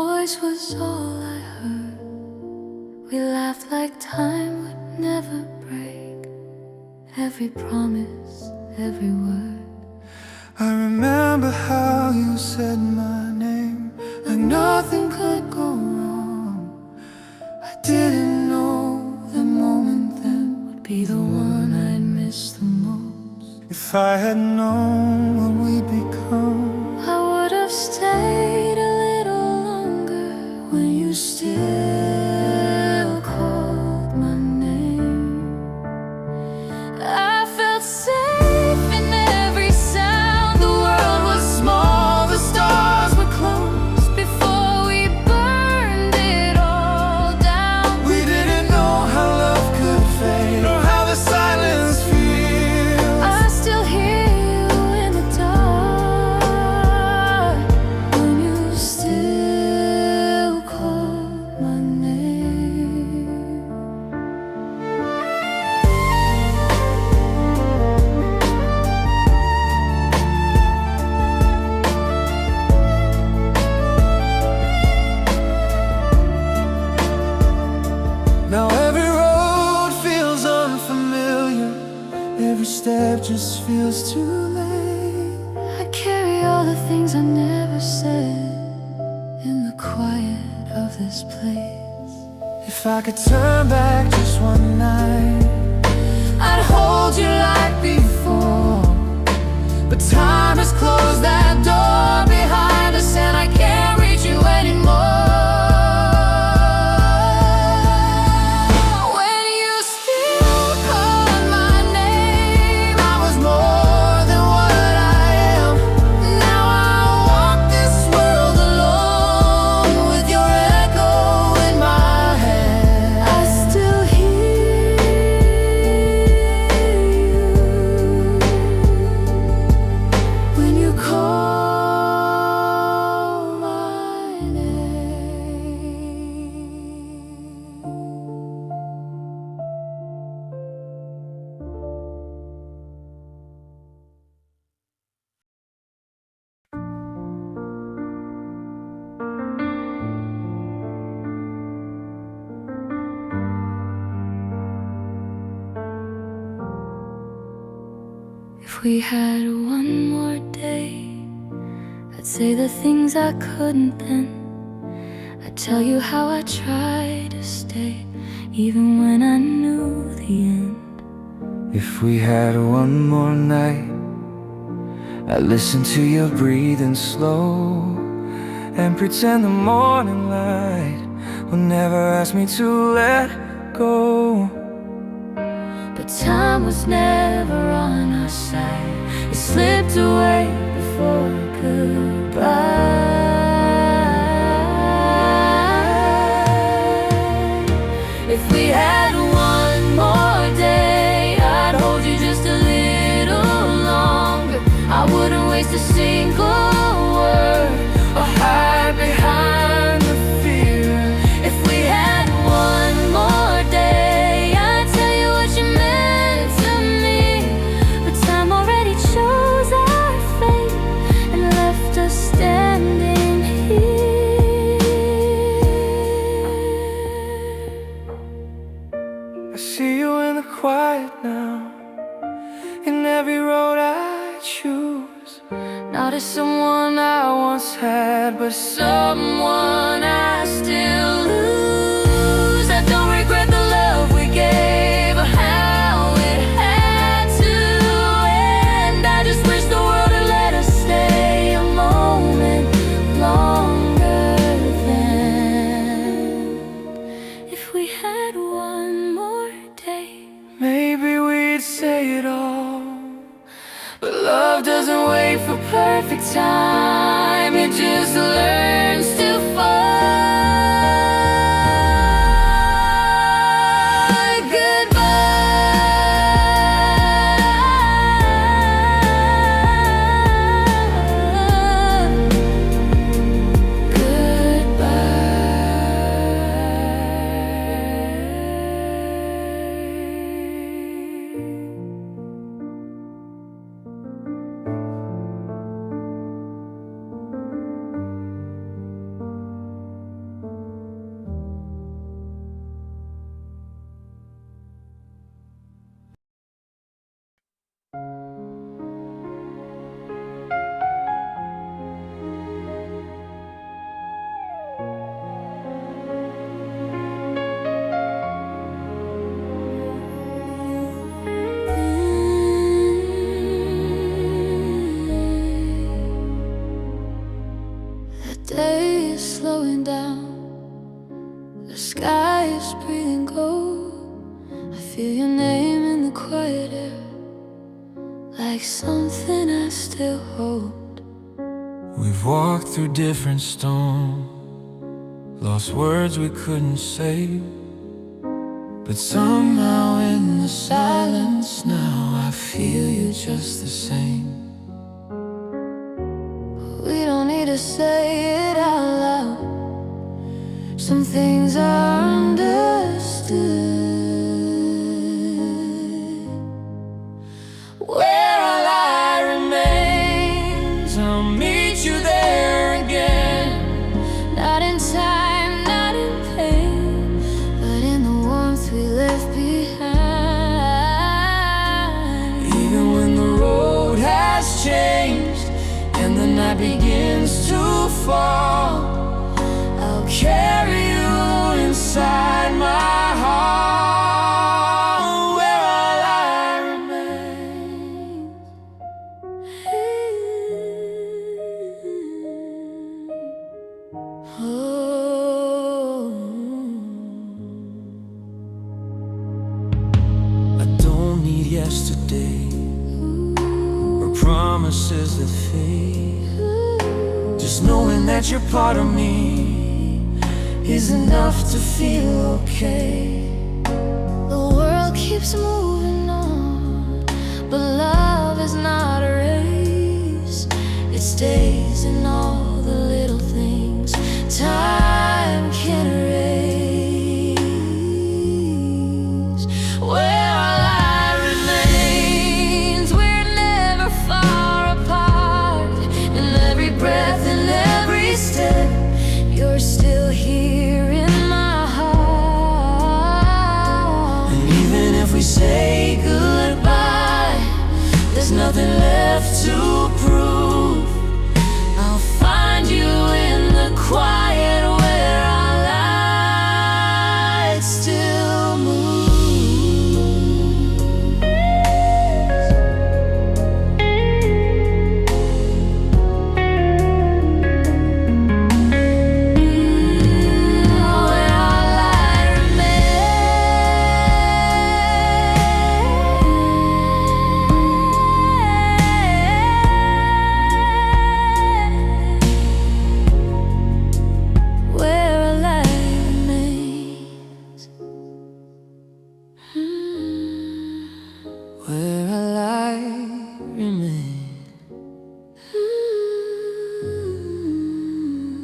voice was all I heard. We laughed like time would never break. Every promise, every word. I remember how you said my name, like nothing could go wrong. I didn't know the moment then would be the one I'd miss the most. If I had known what we'd become, I would have stayed a little longer when you still called my name. I felt safe in every sound. The world was small, the stars were close before we burned it all down. we didn't know how love could fade or how the silence feels. I still hear you in the dark when you still call my name. Now every road feels unfamiliar, every step just feels too late. I carry all the things I never said in the quiet of this place. If I could turn back just one night, I'd hold you like before, but time has closed that door behind us and I can't reach you anymore. when you still called my name. I was more than what I am. Now I walk this world alone With your echo in my head, I still hear you when you call my name. If we had one more day, I'd say the things I couldn't then. I'd tell you how I tried to stay, even when I knew the end. if we had one more night, I'd listen to your breathing slow and pretend the morning light will never ask me to let go. But time was never on our side. It slipped away before goodbye. If we had one more day, I'd hold you just a little longer. I wouldn't waste a single word or hide behind the fear. If we had one more day, I'd tell you what you meant to me. But time already chose our fate and left us standing here. I see you in the quiet now, in every road I choose. Not as someone I once had, but someone I still lose. I don't regret the love we gave or how it had to end. I just wish the world had let us stay a moment longer than. If we had one more day, Maybe we'd say it all, but love doesn't wait for perfect time. It just learns to fly. Goodbye. slowing down. The sky is breathing gold. I feel your name in the quiet air, like something I still hold. We've walked through different storms, lost words we couldn't say, but somehow in the silence now I feel you just the same. We don't need to say it out loud. Some things are understood. Where our light remains, I'll meet you there again. Not in time, not in pain, but in the warmth we left behind. Even when the road has changed and the night begins to fall, I'll carry you inside my heart. Where our light remains. Oh. I don't need yesterday or promises that fade. Just knowing that you're part of me is enough to feel okay. The world keeps moving on, but love is not a race. It stays in all the little things time can erase. Where our light remains, we're never far apart. In every breath and every step, you're still here in my heart. And even if we say goodbye, there's nothing left to prove. I'll find you in the quiet where our lights still move. Where our light remains. Where our light remains. Where our light remains.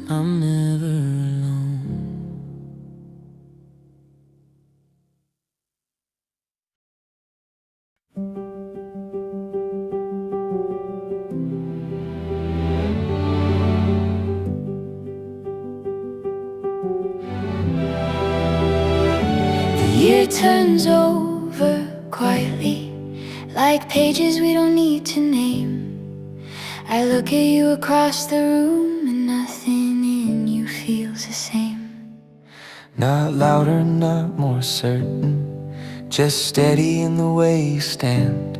I'm never alone. The year turns over quietly, like pages we don't need to name. I look at you across the room and nothing in you feels the same. Not louder, not more certain, just steady in the way you stand.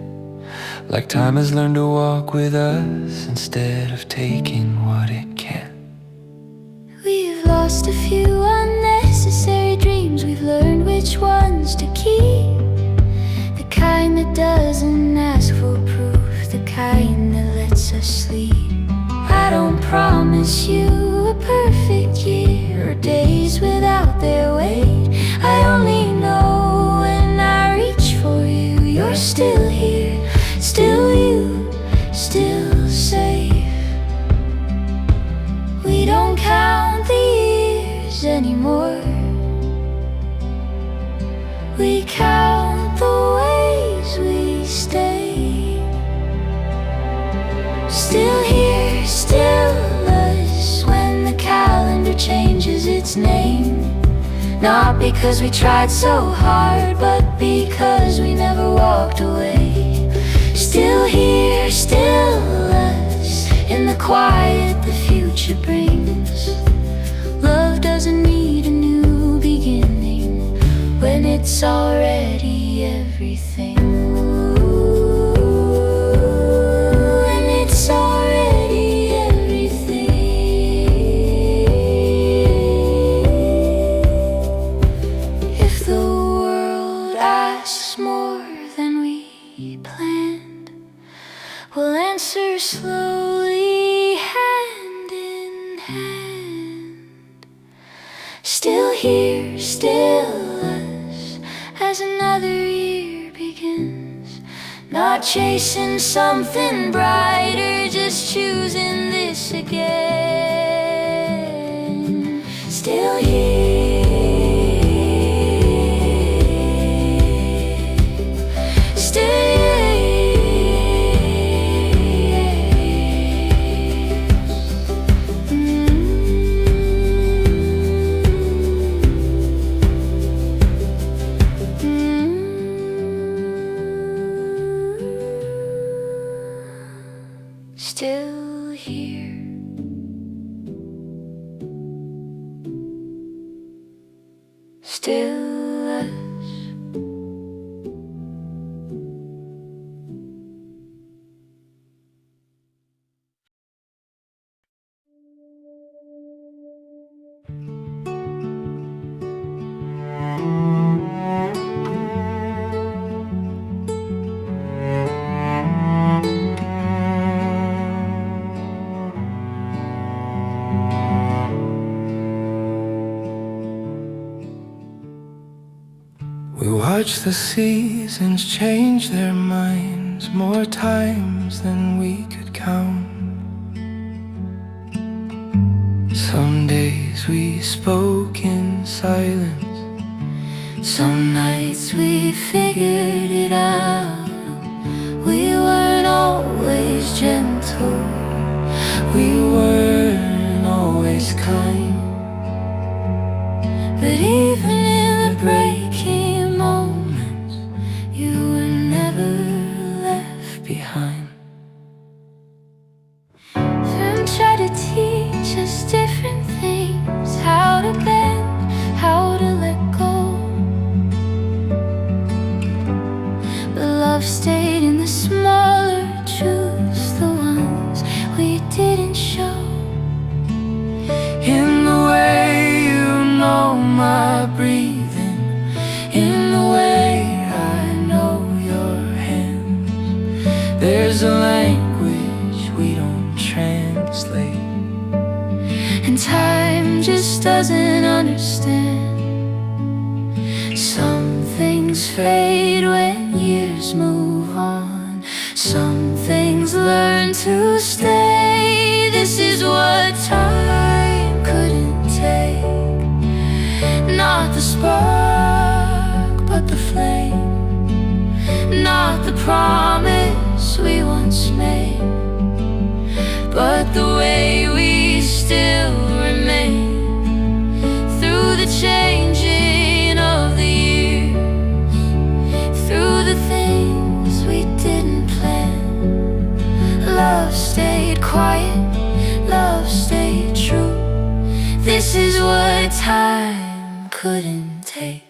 Like time has learned to walk with us instead of taking what it can. We've lost a few unnecessary dreams. We've learned which ones to keep. The kind that doesn't ask for proof, the kind that lets us sleep. I don't promise you a perfect year or days without their weight. I only know when I reach for you, you're still here, still you, still safe. We don't count the years anymore. We count the ways we stay. Still here, still us, when the calendar changes its name. Not because we tried so hard, but because we never walked away. Still here, still us, in the quiet the future brings. Love doesn't need a new beginning when it's already everything. When it's already everything. here, still us, as another year begins. Not chasing something brighter, just choosing this again. Still here, still. Still here. Still us. We watch the seasons change their minds more times than we could count. Some days we spoke in silence. Some nights we figured it out. We weren't always gentle. We weren't always kind. But even in the breaking moments, you were never left behind. Them try to teach us different things, how to bend, how to let go. But love stayed in the smaller truths, the ones we didn't show. In the way you know my breathing, in the way I know your hands. There's a language we don't translate, And time just doesn't understand. Some things fade when years move on. Some things learn to stay. This is what time couldn't take. Not the spark, but the flame. Not the promise we once made, but the way we still remain. Through the changing of the years, through the things we didn't plan. Love stayed quiet, love stayed true. This is what time couldn't take.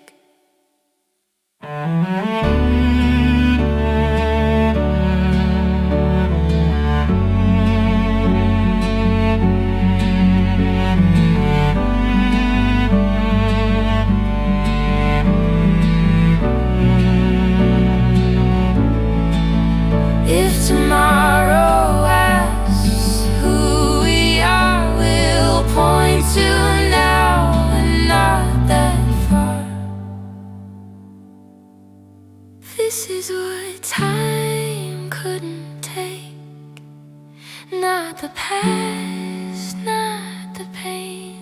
If tomorrow asks who we are, we'll point to now and not that far. This is what time couldn't take. Not the past, not the pain,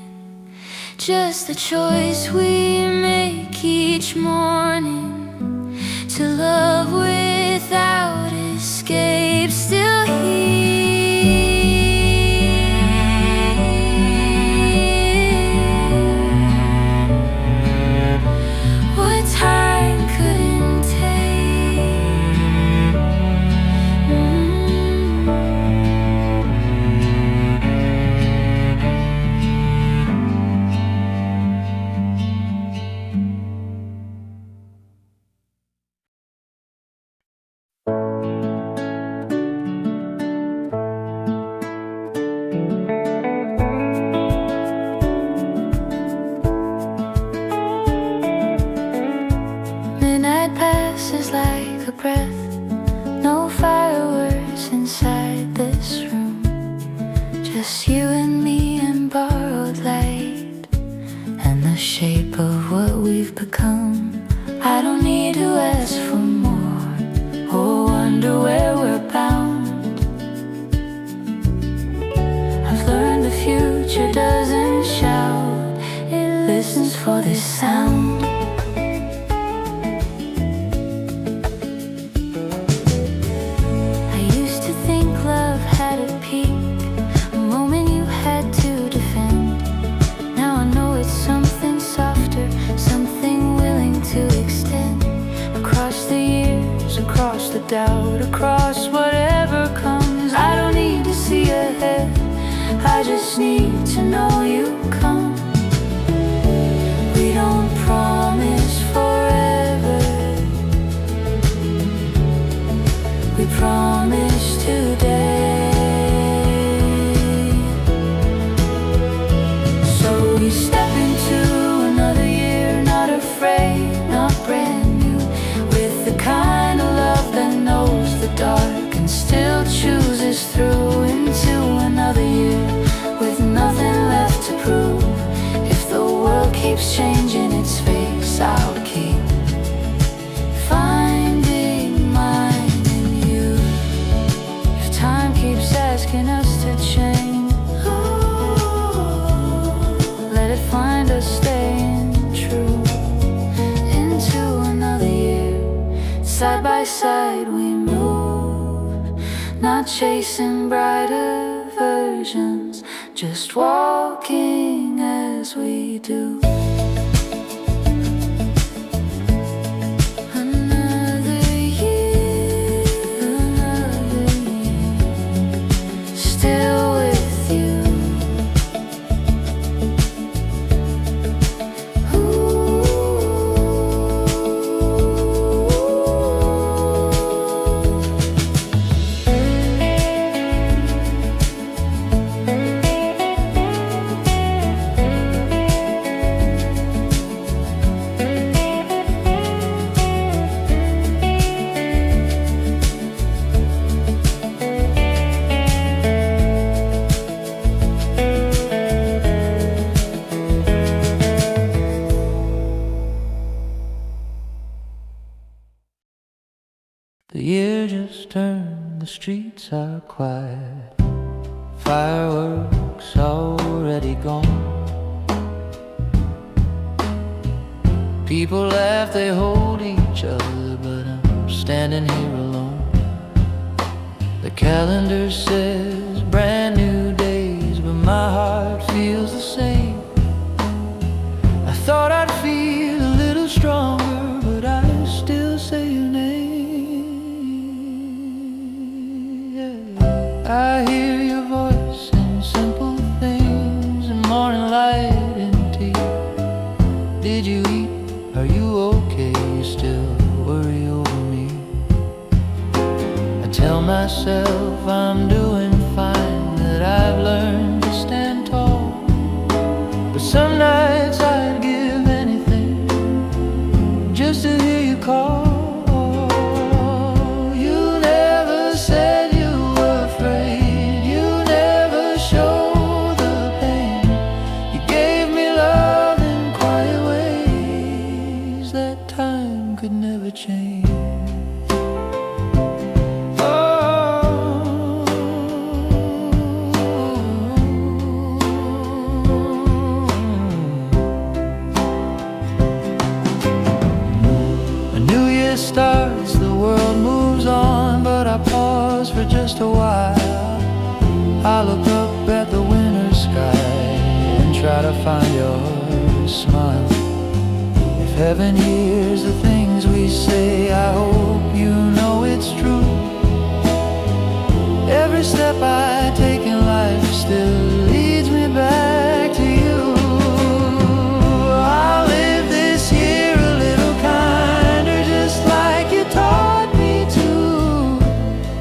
just the choice we make each morning to love without escape. Still we've become. I don't need to ask for more or wonder where we're bound. I've learned the future doesn't shout, it listens for this sound. I used to think love had a peak, a moment you had to defend. Now I know it's something softer, something willing to extend. Across the years, across the doubt, across whatever comes. I don't need to see ahead, I just need to know you come. We don't promise forever, we promise today. So we step into another year, not afraid, not brand new, with the kind of love that knows the dark and still chooses through into another year with nothing left to prove. If the world keeps changing its face, I'll keep finding mine in you. If time keeps asking us to change, let it find us staying true into another year. Side by side we move, not chasing brighter versions, just walking as we do. Another year, still with you. The year just turned, the streets are quiet, fireworks already gone. People laugh, they hold each other, but I'm standing here alone. The calendar says brand new days, but my heart feels the same. I thought I'd feel a little stronger, but I still say your name. I hear your voice in simple things, in morning light and tea. Did you eat? Are you okay? You still worry over me. I tell myself I'm doing fine, that I've learned to stand tall. But some nights I'd give anything just to hear you call. You never said you were afraid, you never showed the pain. You gave me love in quiet ways that time could never change. Starts, the world moves on, but I pause for just a while. I look up at the winter sky and try to find your smile. If heaven hears the things we say, I hope you know it's true. Every step I take in life still leads me back to you. I'll live this year a little kinder, just like you taught me to.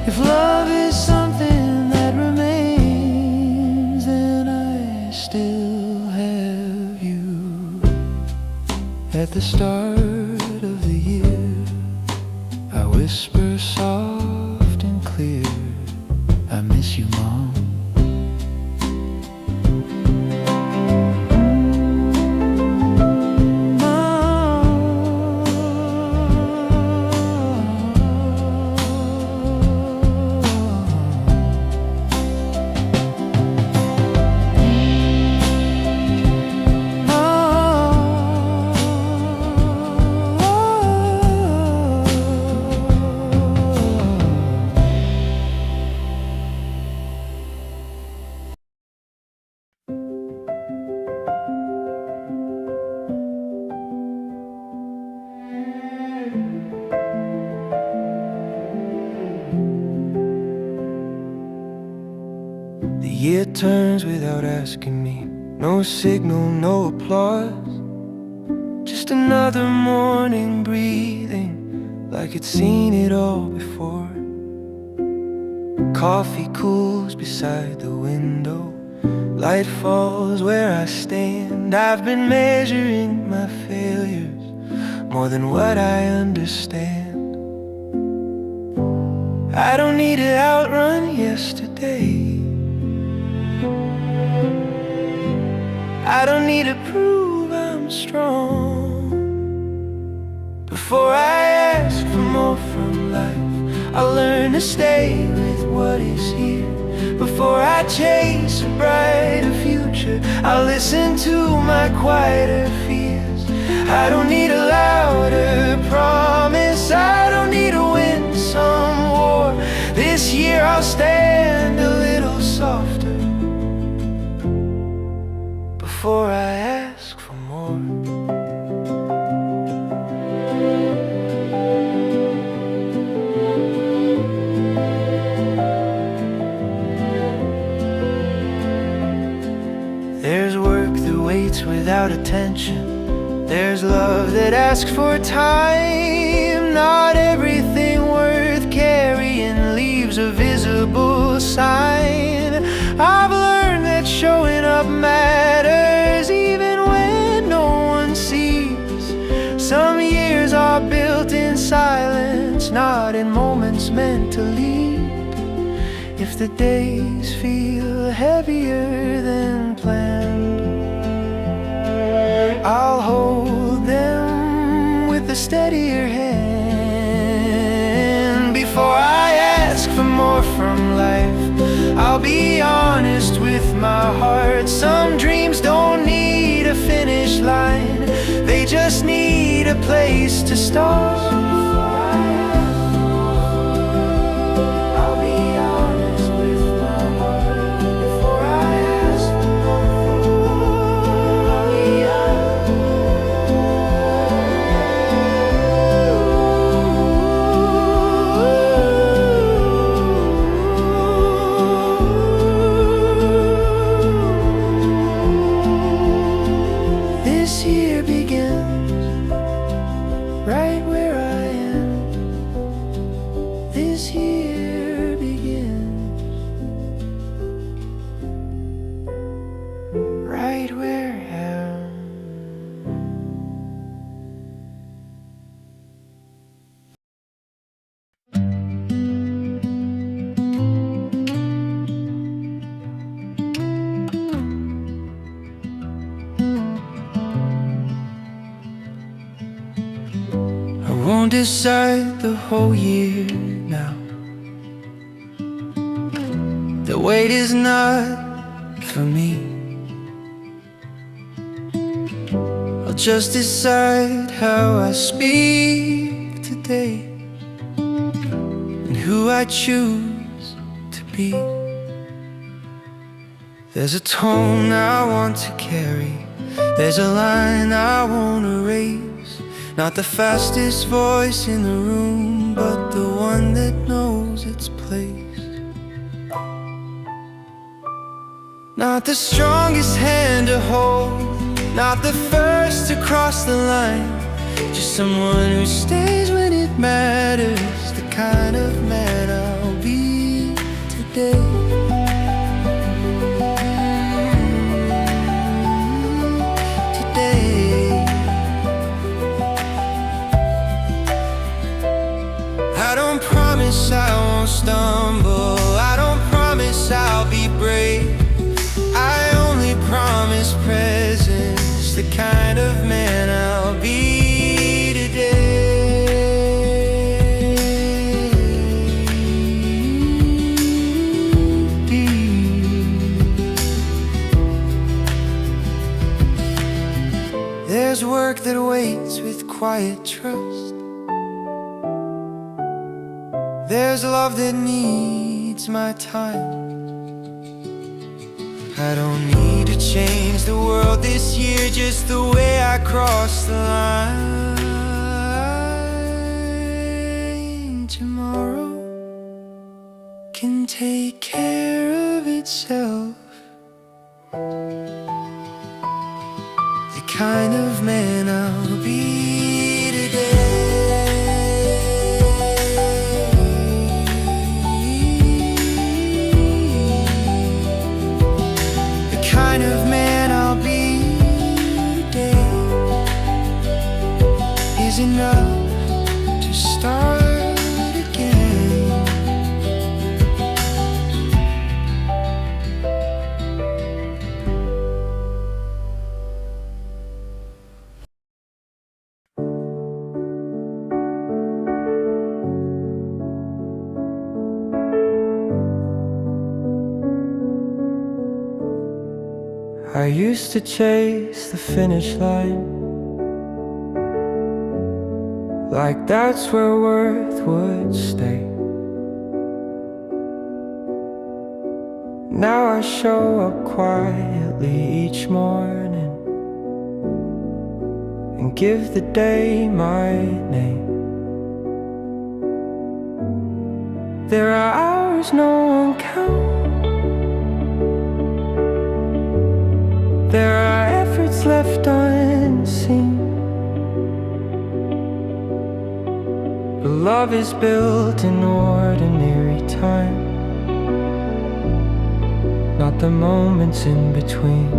If love is something that remains, then I still have you. At the start of the year, I whisper soft and clear, I miss you, Mom. Mom. turns without asking me. No signal, no applause. Just another morning breathing like it's seen it all before. Coffee cools beside the window. Light falls where I stand. I've been measuring my failures more than what I understand. I don't need to outrun yesterday. I don't need to prove I'm strong. Before I ask for more from life, I'll learn to stay with what is here. Before I chase a brighter future, I'll listen to my quieter fears. I don't need a louder promise. I don't need to win some war. This year I'll stand a little softer before I ask for more. There's work that waits without attention. There's love that asks for time. Not everything worth carrying leaves a visible sign. I've learned that showing up matters even when no one sees. Some years are built in silence, not in moments meant to lead. If the days feel heavier than planned, I'll hold them with a steadier hand. Before I ask for more from life, I'll be honest with my heart. Some dreams don't need a finish line, they just need a place to start. Won't decide the whole year now. The wait is not for me. I'll just decide how I speak today and who I choose to be. There's a tone I want to carry, there's a line I won't erase. Not the fastest voice in the room, but the one that knows its place. Not the strongest hand to hold, not the first to cross the line. Just someone who stays when it matters, the kind of man I'll be today. I won't stumble, I don't promise I'll be brave. I only promise presence, the kind of man I'll be today. There's work that waits with quiet trust. There's love that needs my time. I don't need to change the world this year, just the way I cross the line. Tomorrow can take care of itself The kind of man I'll be today. The kind of man I'll be today is enough to start again. I used to chase the finish line, like that's where worth would stay. Now I show up quietly each morning and give the day my name. There are hours no one counts. There are efforts left unseen, but love is built in ordinary time, not the moments in between.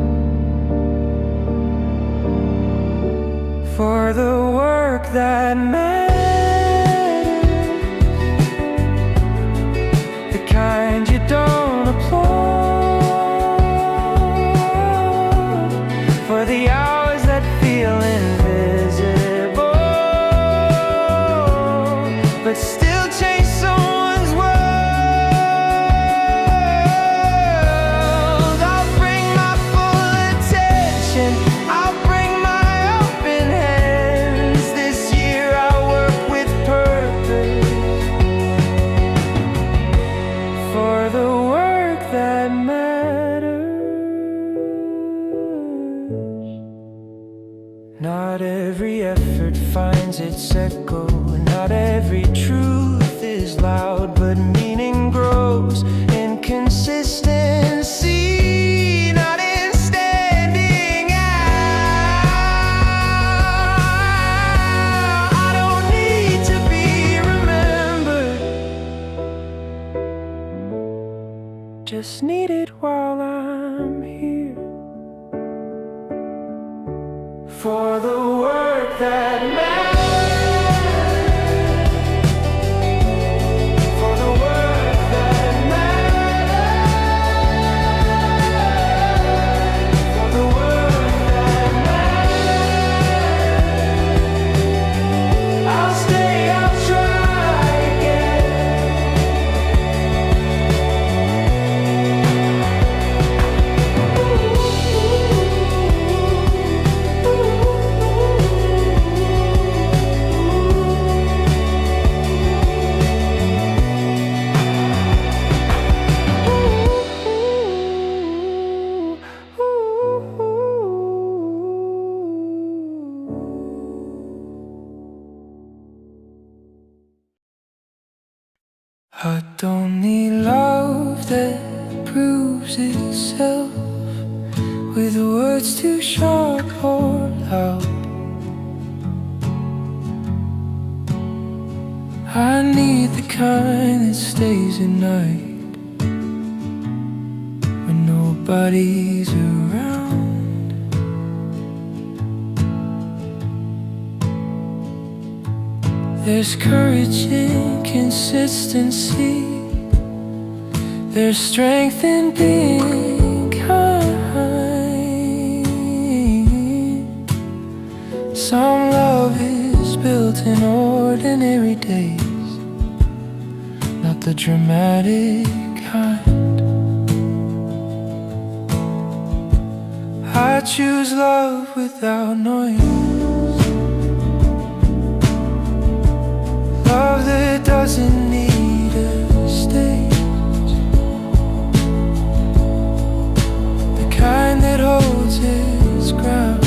For the work that matters, the kind you don't applaud, for the hours that feel invisible, but still change someone's world. I'll bring my full attention, I'll bring my open hands. This year I'll work with purpose, for the work that matters. Not every effort finds its echo, not every truth is loud, but meaning grows in consistency, not in standing out. I don't need to be remembered, just need it while I'm here. For the work that matters, for the work that matters, for the work that matters, I'll stay, I'll try I don't need love that proves itself with words too sharp or loud. I need the kind that stays at night when nobody's around. There's courage in consistency, there's strength in being kind. Some love is built in ordinary days, not the dramatic kind. I choose love without noise, love that doesn't need a stage, the kind that holds its ground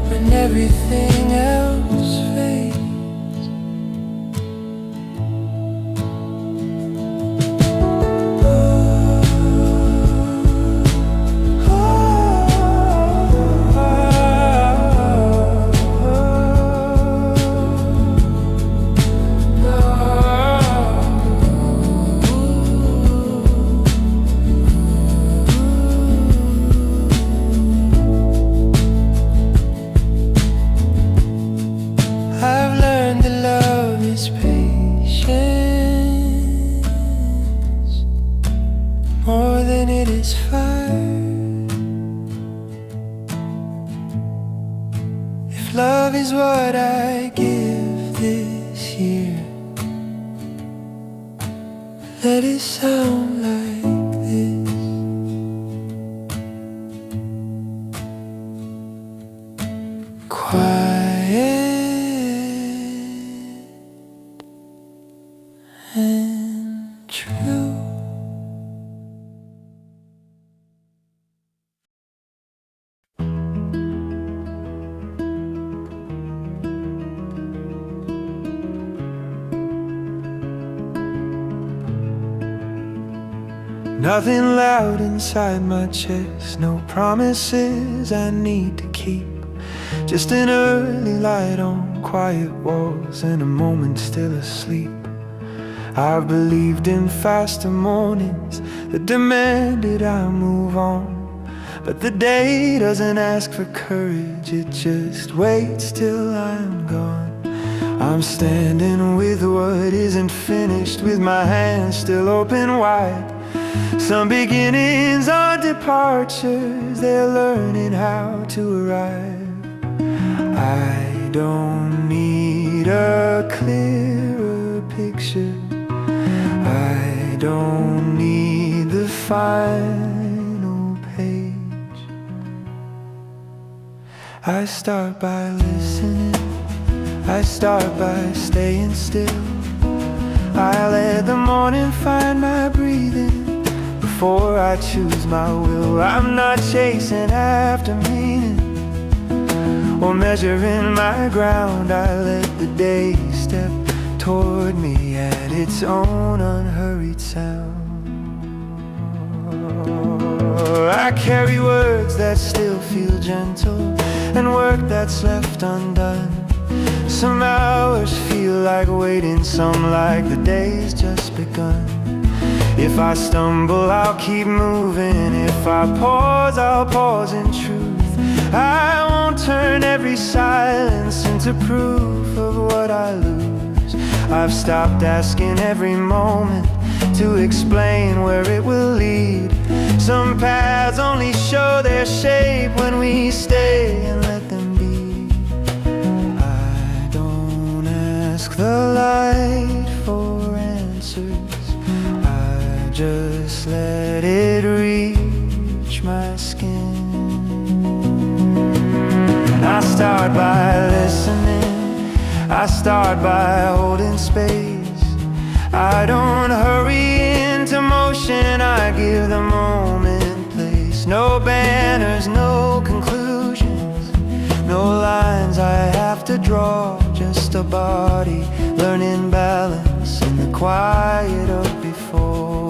when everything else fades. Ooh. is what I give this year. Let it sound like this. Quiet and true. Nothing loud inside my chest, no promises I need to keep. Just an early light on quiet walls and a moment still asleep. I've believed in faster mornings that demanded I move on. But the day doesn't ask for courage, it just waits till I'm gone. I'm standing with what isn't finished, with my hands still open wide. Some beginnings are departures, they're learning how to arrive. I don't need a clearer picture, I don't need the final page. I start by listening, I start by staying still. I let the morning find my breathing before I choose my will. I'm not chasing after meaning or measuring my ground. I let the day step toward me at its own unhurried sound. I carry words that still feel gentle and work that's left undone. Some hours feel like waiting, some like the day's just begun. If I stumble, I'll keep moving. If I pause, I'll pause in truth. I won't turn every silence into proof of what I lose. I've stopped asking every moment to explain where it will lead. Some paths only show their shape when we stay and let them be. I don't ask the light for answers, just let it reach my skin. I start by listening, I start by holding space. I don't hurry into motion, I give the moment place. No banners, no conclusions, no lines I have to draw. Just a body learning balance in the quiet of before.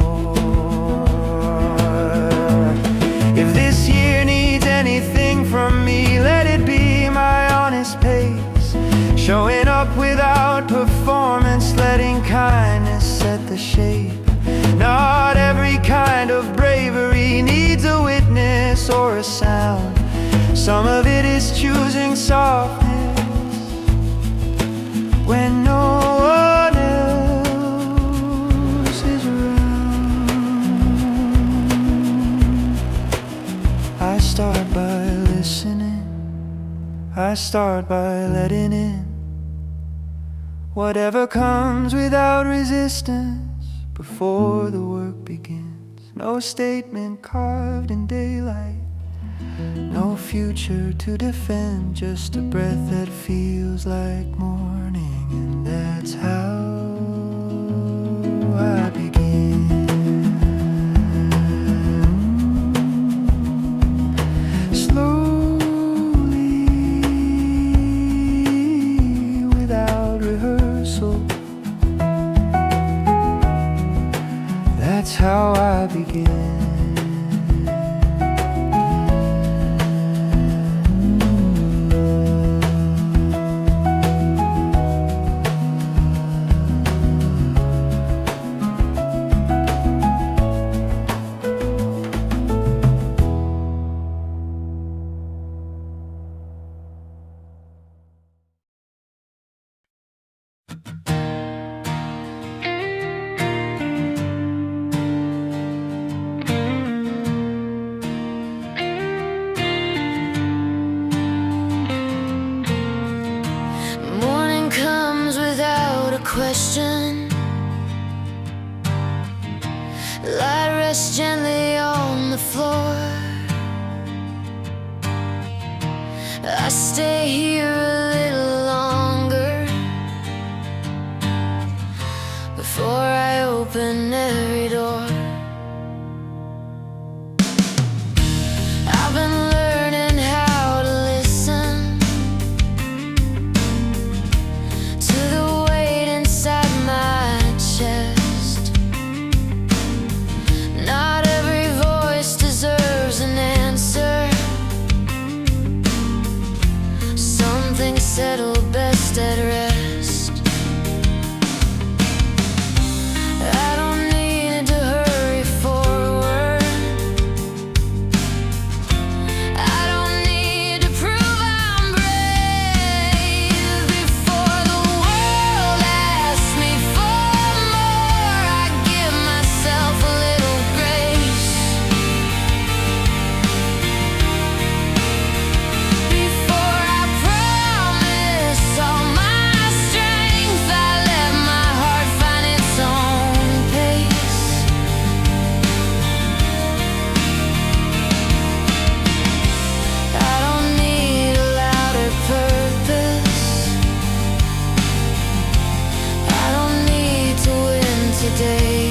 If this year needs anything from me, let it be my honest pace. Showing up without performance, letting kindness set the shape. Not every kind of bravery needs a witness or a sound. Some of it is choosing softness when no one else is around. I start by listening, I start by letting in whatever comes without resistance before the work begins. No statement carved in daylight, no future to defend, just a breath that feels like morning, and that's how I begin. Slowly, without rehearsal, that's how I begin. stay here a little longer before I open every door. I've been learning how to listen to the weight inside my chest. Not every voice deserves an answer. Some things settle best at rest. I don't need to hurry forward. I don't need to prove I'm brave. Before the world asks me for more, I give myself a little grace. Before I promise all my strength, I let my heart find its own pace. I don't need a louder purpose. I don't need to win today.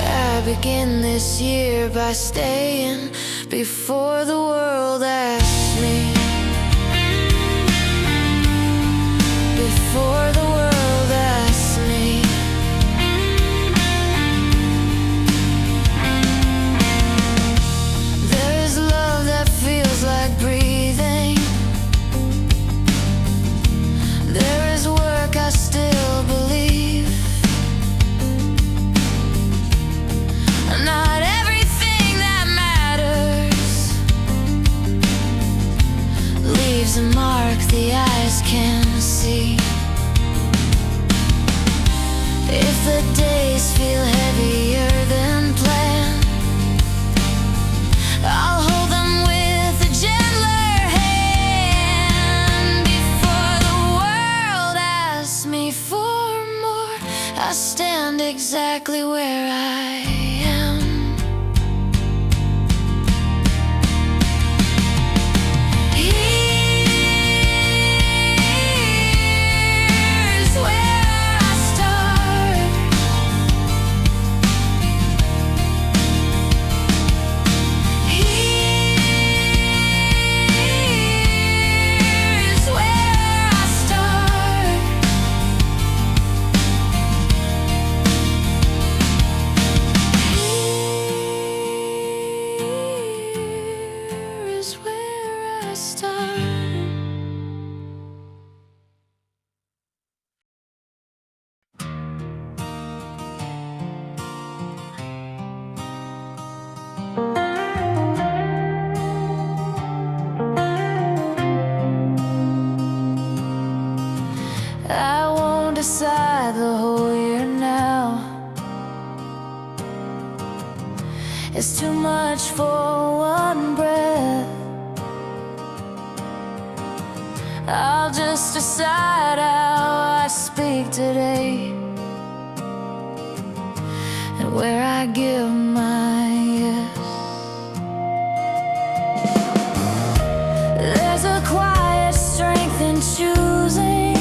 I begin this year by staying before the world asks me. Before the world asks me. There is love that feels like breathing. There is work I still believe. Not everything that matters leaves a mark the eyes can see. If the days feel heavier than planned, I'll hold them with a gentler hand. Before the world asks me for more, I stand exactly where I am. Here's where I start. Here's where I start. Here's where I start. I won't decide the whole year now. It's too much for one breath. I'll just decide how I speak today and where I give my yes. There's a quiet strength in choosing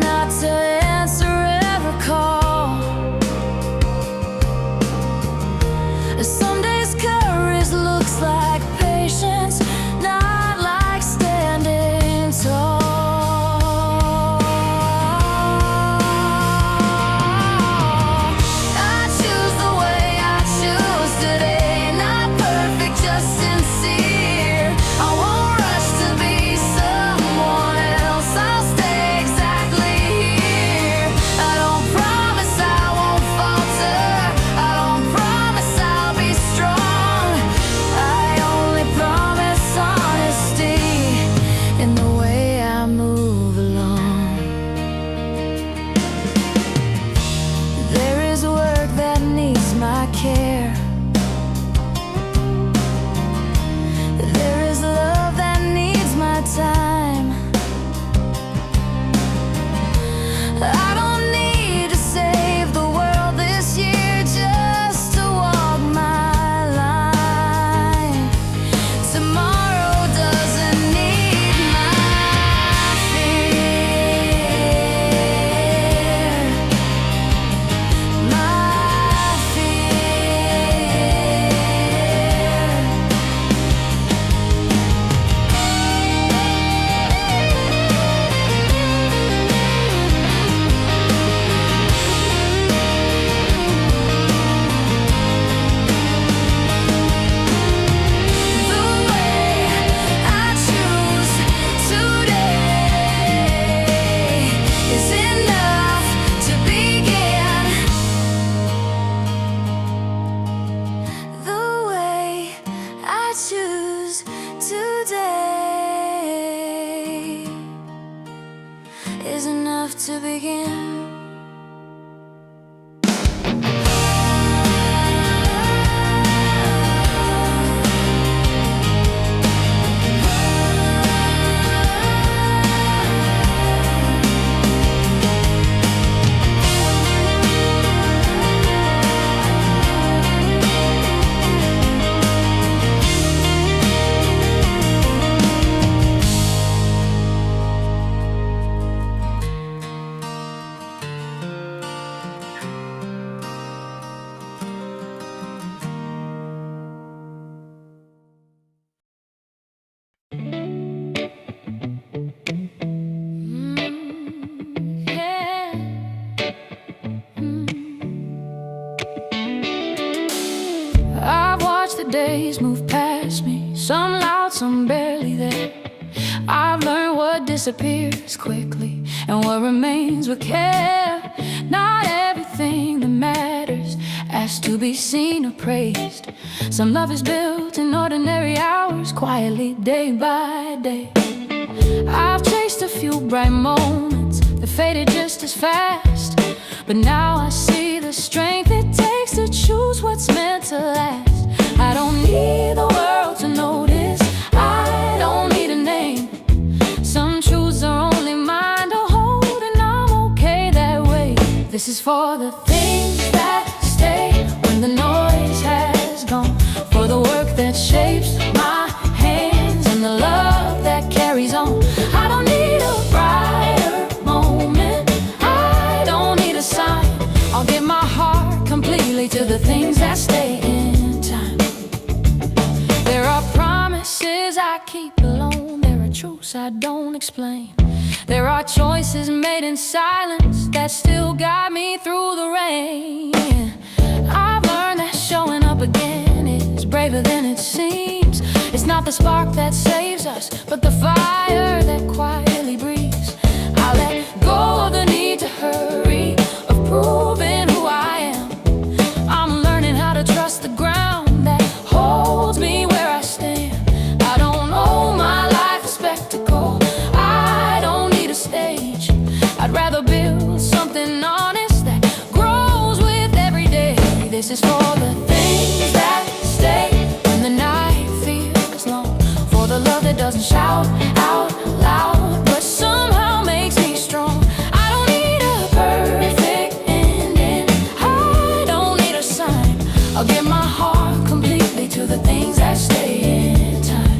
not to answer every call. Some days courage looks like patience, not like standing tall. to begin. Days move past me, some loud, some barely there. I've learned what disappears quickly and what remains with care. Not everything that matters has to be seen or praised. Some love is built in ordinary hours, quietly day by day. I've chased a few bright moments that faded just as fast, but now I see the strength it takes to choose what's meant to last. I don't need the world to notice, I don't need a name. Some truths are only mine to hold, and I'm okay that way. This is for the things that stay when the noise has gone, for the work that shapes my hands and the love that carries on. I don't need a brighter moment, I don't need a sign. I'll give my heart completely to the things that stay in time. There are promises I keep alone, there are truths I don't explain. There are choices made in silence that still guide me through the rain. I've learned that showing up again is braver than it seems. It's not the spark that saves us, but the fire that quietly breathes. I let go of the need to hurry, of proving who I am. I'm learning how to trust the ground that holds me where I stand. I don't owe my life a spectacle, I don't need a stage. I'd rather build something honest that grows with every day. This is for the things that stay when the night feels long, for the love that doesn't shout out loud but somehow makes me strong. I don't need a perfect ending, I don't need a sign. I'll give my heart completely to the things that stay in time.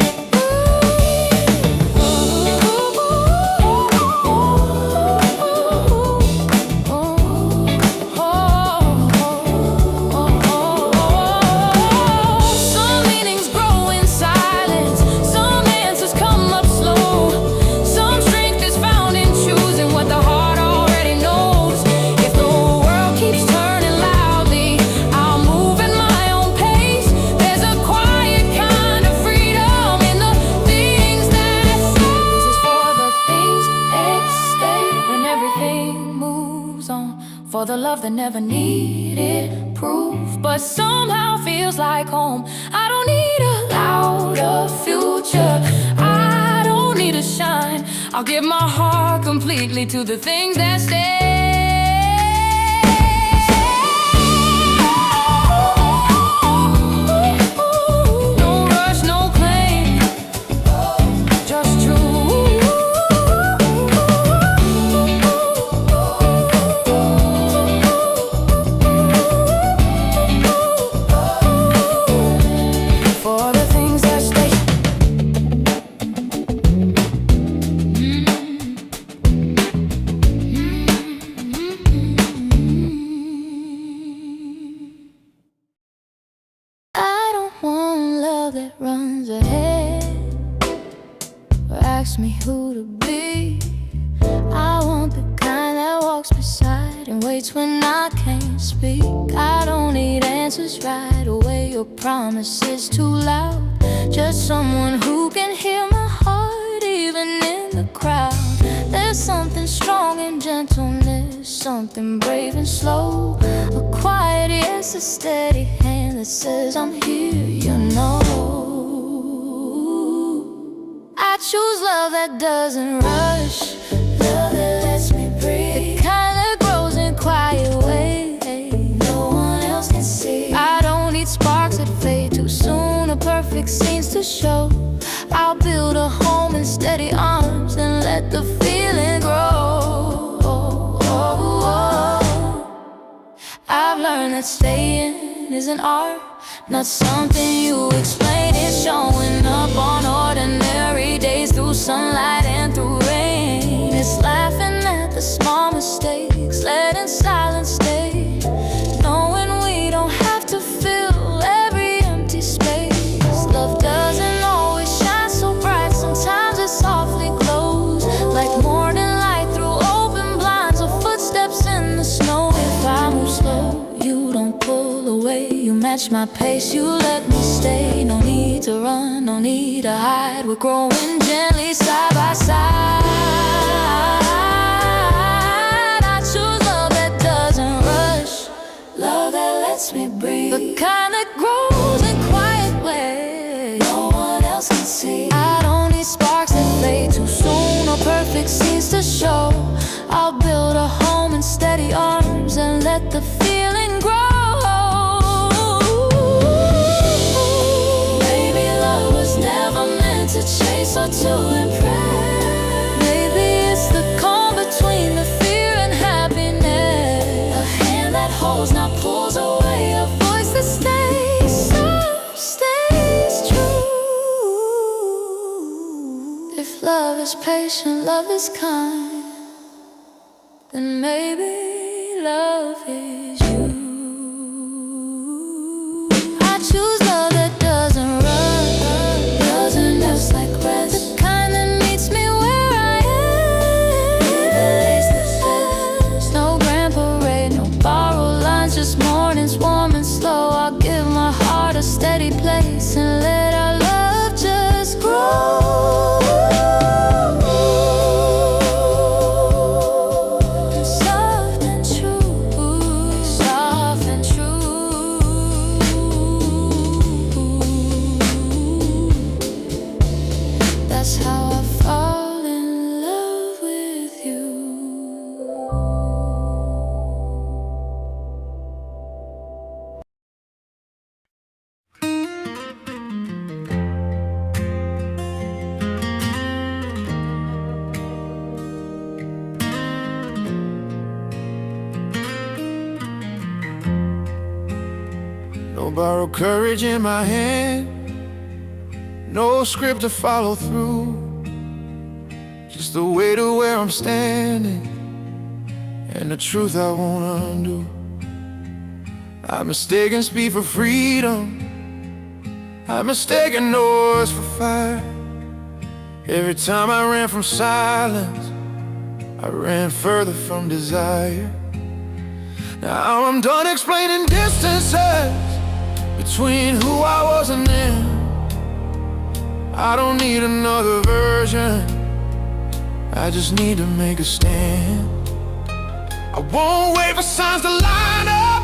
Some meanings grow in silence, some answers come up slow, some strength is found in choosing what the heart already knows. If the world keeps turning loudly, I'll move at my own pace. There's a quiet kind of freedom in the things that stay. This is for the things that stay when everything moves on, for the love that never needed proof but somehow feels like home. I don't need a louder future, I don't need a shine. I'll give my heart completely to the things that stay. No rush, no claim, just true. For the things that stay. I don't want love that runs ahead or asks me who to be. I want the kind that walks beside and waits when I can't speak. I don't need answers right away or promises too loud, just someone who can hear my heart even in the crowd. There's something strong in gentleness, something brave and slow, a quiet yes, a steady hand that says I'm here, you know. I choose love that doesn't rush, love that lets me breathe. to show. I'll build a home in steady arms and let the feeling grow. I've learned that staying is an art, not something you explain. It's showing up on ordinary days, through sunlight and through rain. It's laughing at the small mistakes, letting silence stay, knowing we don't have to fill every empty space. Love doesn't always shine so bright, sometimes it softly glows, like morning light through open blinds or footsteps in the snow. If I move slow, you don't pull away, you match my pace, you let me stay. No need to run, no need to hide, we're growing gently side by side. I choose love that doesn't rush, love that lets me breathe, the kind that grows in quiet ways no one else can see. I don't need sparks that fade too soon or perfect scenes to show. I'll build a home in steady arms and let the feeling grow. Maybe love was never meant to chase or to impress. Maybe it's the calm between the fear and happiness. A hand that holds, not pulls away. A voice that stays, so stays true. If love is patient, love is kind, then maybe love is you. I choose love that doesn't run, doesn't just like rest, the kind that meets me where I am. No grand parade, no borrowed lines, just mornings warm and slow. I'll give my heart a steady place and let our love just grow. Soft and true, soft and true. That's how I fall in love with you. No borrowed courage in my hand, no script to follow through, just the way to where I'm standing and the truth I won't undo. I've mistaken speed for freedom, I've mistaken noise for fire. Every time I ran from silence, I ran further from desire. Now I'm done explaining distances between who I was and them. I don't need another version, I just need to make a stand. I won't wait for signs to line up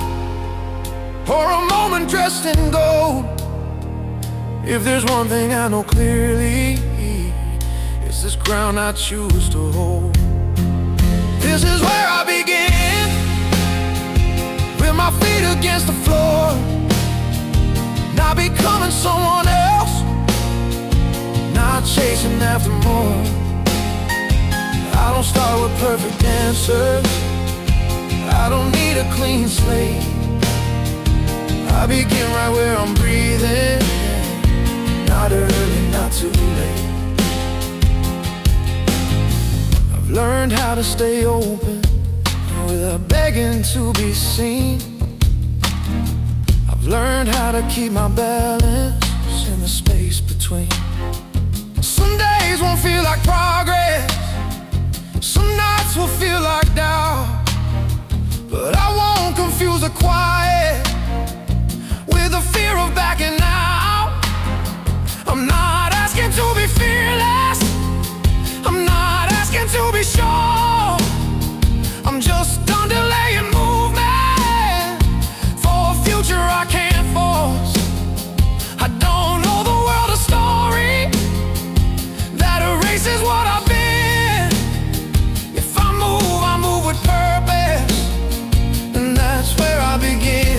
or a moment dressed in gold. If there's one thing I know clearly, it's this ground I choose to hold. This is where I begin, with my feet against the floor, not becoming someone else, not chasing after more. I don't start with perfect answers, I don't need a clean slate. I begin right where I'm breathing, not early, not too late. I've learned how to stay open without begging to be seen. I've learned how to keep my balance in the space between. Some days won't feel like progress, some nights will feel like doubt, but I won't confuse the quiet with the fear of backing out. I'm not asking to be fearless, I'm not asking to be sure, I'm just done delaying movement for a future I can't force. I don't know the world a story that erases what I've been. If I move with purpose, and that's where I begin.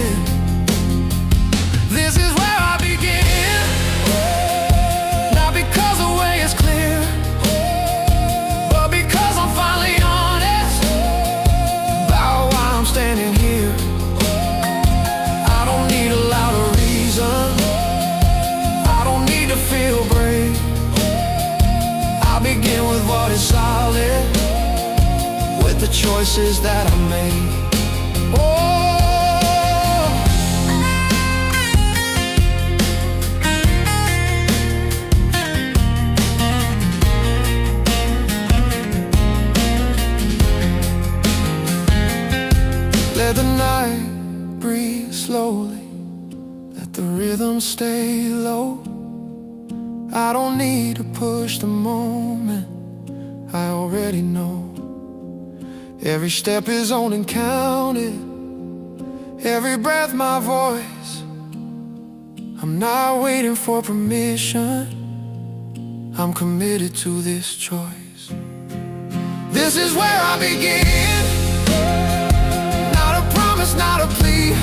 choices that I made. Oh, let the night breathe slowly, let the rhythm stay low. I don't need to push the moment, I already know. Every step is on and counted, every breath my voice. I'm not waiting for permission, I'm committed to this choice. This is where I begin, not a promise, not a plea.